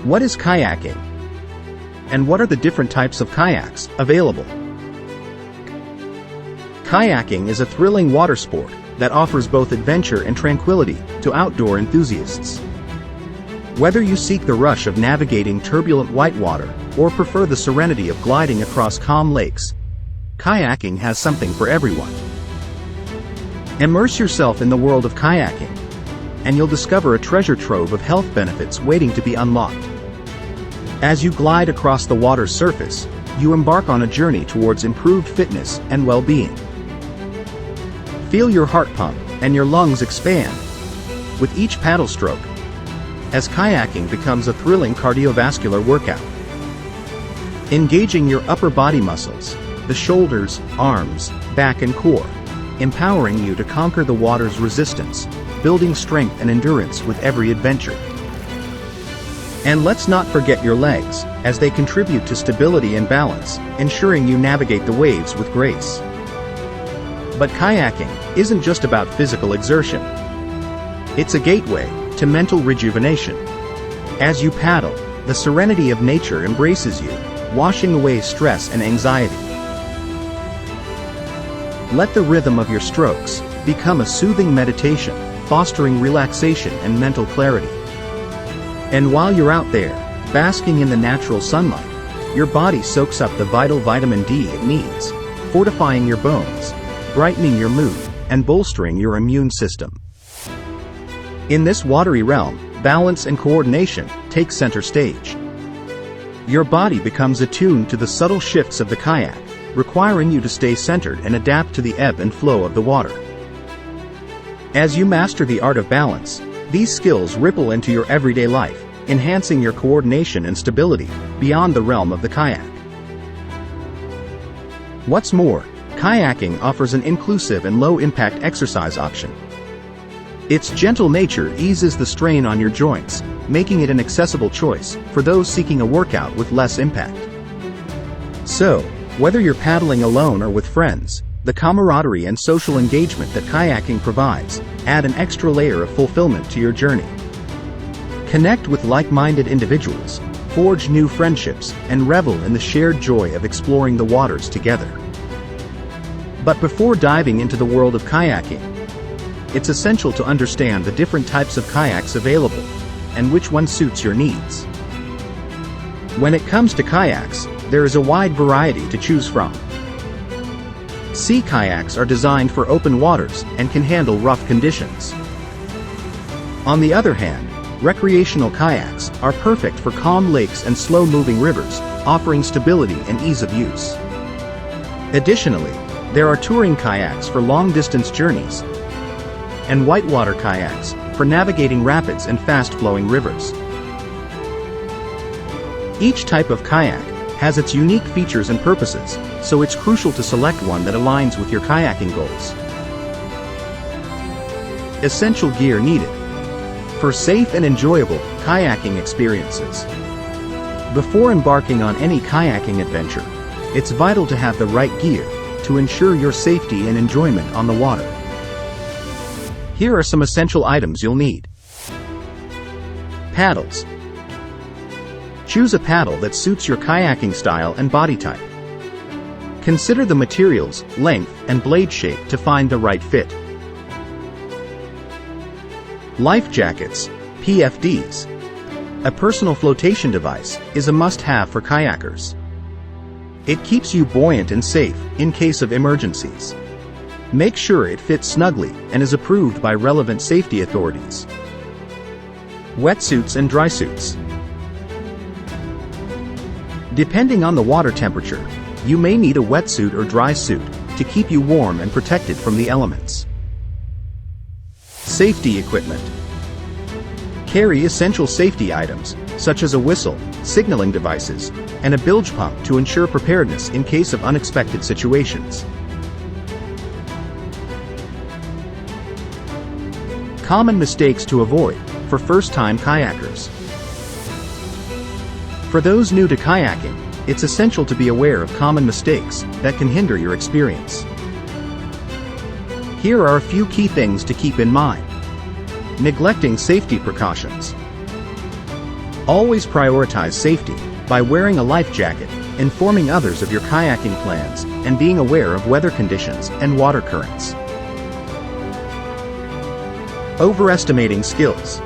What is kayaking? And what are the different types of kayaks available? Kayaking is a thrilling water sport that offers both adventure and tranquility to outdoor enthusiasts. Whether you seek the rush of navigating turbulent whitewater or prefer the serenity of gliding across calm lakes, kayaking has something for everyone. Immerse yourself in the world of kayaking, and you'll discover a treasure trove of health benefits waiting to be unlocked. As you glide across the water's surface, you embark on a journey towards improved fitness and well-being. Feel your heart pump and your lungs expand with each paddle stroke, as kayaking becomes a thrilling cardiovascular workout. Engaging your upper body muscles, the shoulders, arms, back and core, empowering you to conquer the water's resistance, building strength and endurance with every adventure. And let's not forget your legs, as they contribute to stability and balance, ensuring you navigate the waves with grace. But kayaking isn't just about physical exertion. It's a gateway to mental rejuvenation. As you paddle, the serenity of nature embraces you, washing away stress and anxiety. Let the rhythm of your strokes become a soothing meditation, fostering relaxation and mental clarity. And while you're out there, basking in the natural sunlight, your body soaks up the vital vitamin D it needs, fortifying your bones, brightening your mood, and bolstering your immune system. In this watery realm, balance and coordination take center stage. Your body becomes attuned to the subtle shifts of the kayak, requiring you to stay centered and adapt to the ebb and flow of the water. As you master the art of balance, these skills ripple into your everyday life, enhancing your coordination and stability beyond the realm of the kayak. What's more, kayaking offers an inclusive and low-impact exercise option. Its gentle nature eases the strain on your joints, making it an accessible choice for those seeking a workout with less impact. So, whether you're paddling alone or with friends, the camaraderie and social engagement that kayaking provides add an extra layer of fulfillment to your journey. Connect with like-minded individuals, forge new friendships, and revel in the shared joy of exploring the waters together. But before diving into the world of kayaking, it's essential to understand the different types of kayaks available and which one suits your needs. When it comes to kayaks, there is a wide variety to choose from. Sea kayaks are designed for open waters and can handle rough conditions. On the other hand, recreational kayaks are perfect for calm lakes and slow-moving rivers, offering stability and ease of use. Additionally, there are touring kayaks for long-distance journeys, and whitewater kayaks for navigating rapids and fast-flowing rivers. Each type of kayak has its unique features and purposes, so it's crucial to select one that aligns with your kayaking goals. Essential gear needed for safe and enjoyable kayaking experiences. Before embarking on any kayaking adventure, it's vital to have the right gear to ensure your safety and enjoyment on the water. Here are some essential items you'll need. Paddles. Choose a paddle that suits your kayaking style and body type. Consider the materials, length, and blade shape to find the right fit. Life jackets, PFDs. A personal flotation device is a must-have for kayakers. It keeps you buoyant and safe in case of emergencies. Make sure it fits snugly and is approved by relevant safety authorities. Wetsuits and dry suits. Depending on the water temperature, you may need a wetsuit or dry suit to keep you warm and protected from the elements. Safety equipment. Carry essential safety items, such as a whistle, signaling devices, and a bilge pump to ensure preparedness in case of unexpected situations. Common mistakes to avoid for first-time kayakers. For those new to kayaking, it's essential to be aware of common mistakes that can hinder your experience. Here are a few key things to keep in mind. Neglecting safety precautions. Always prioritize safety by wearing a life jacket, informing others of your kayaking plans, and being aware of weather conditions and water currents. Overestimating skills.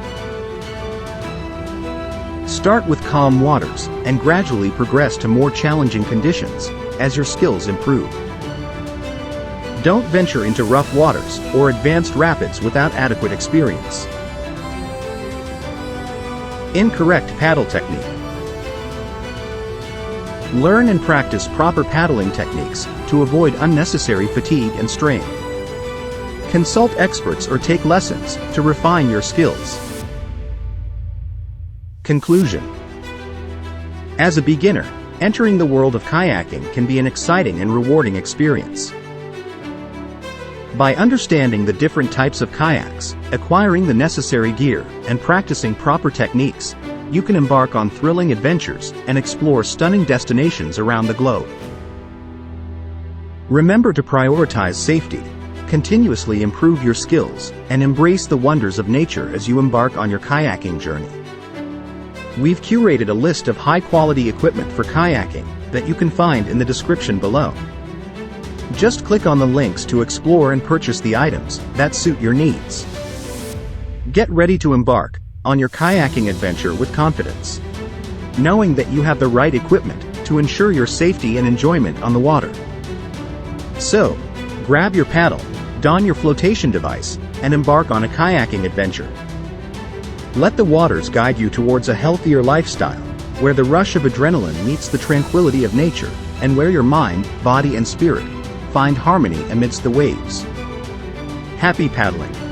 Start with calm waters and gradually progress to more challenging conditions as your skills improve. Don't venture into rough waters or advanced rapids without adequate experience. Incorrect paddle technique. Learn and practice proper paddling techniques to avoid unnecessary fatigue and strain. Consult experts or take lessons to refine your skills. Conclusion. As a beginner, entering the world of kayaking can be an exciting and rewarding experience. By understanding the different types of kayaks, acquiring the necessary gear, and practicing proper techniques, you can embark on thrilling adventures and explore stunning destinations around the globe. Remember to prioritize safety, continuously improve your skills, and embrace the wonders of nature as you embark on your kayaking journey. We've curated a list of high-quality equipment for kayaking that you can find in the description below. Just click on the links to explore and purchase the items that suit your needs. Get ready to embark on your kayaking adventure with confidence, knowing that you have the right equipment to ensure your safety and enjoyment on the water. So, grab your paddle, don your flotation device, and embark on a kayaking adventure. Let the waters guide you towards a healthier lifestyle, where the rush of adrenaline meets the tranquility of nature, and where your mind, body, and spirit find harmony amidst the waves. Happy paddling!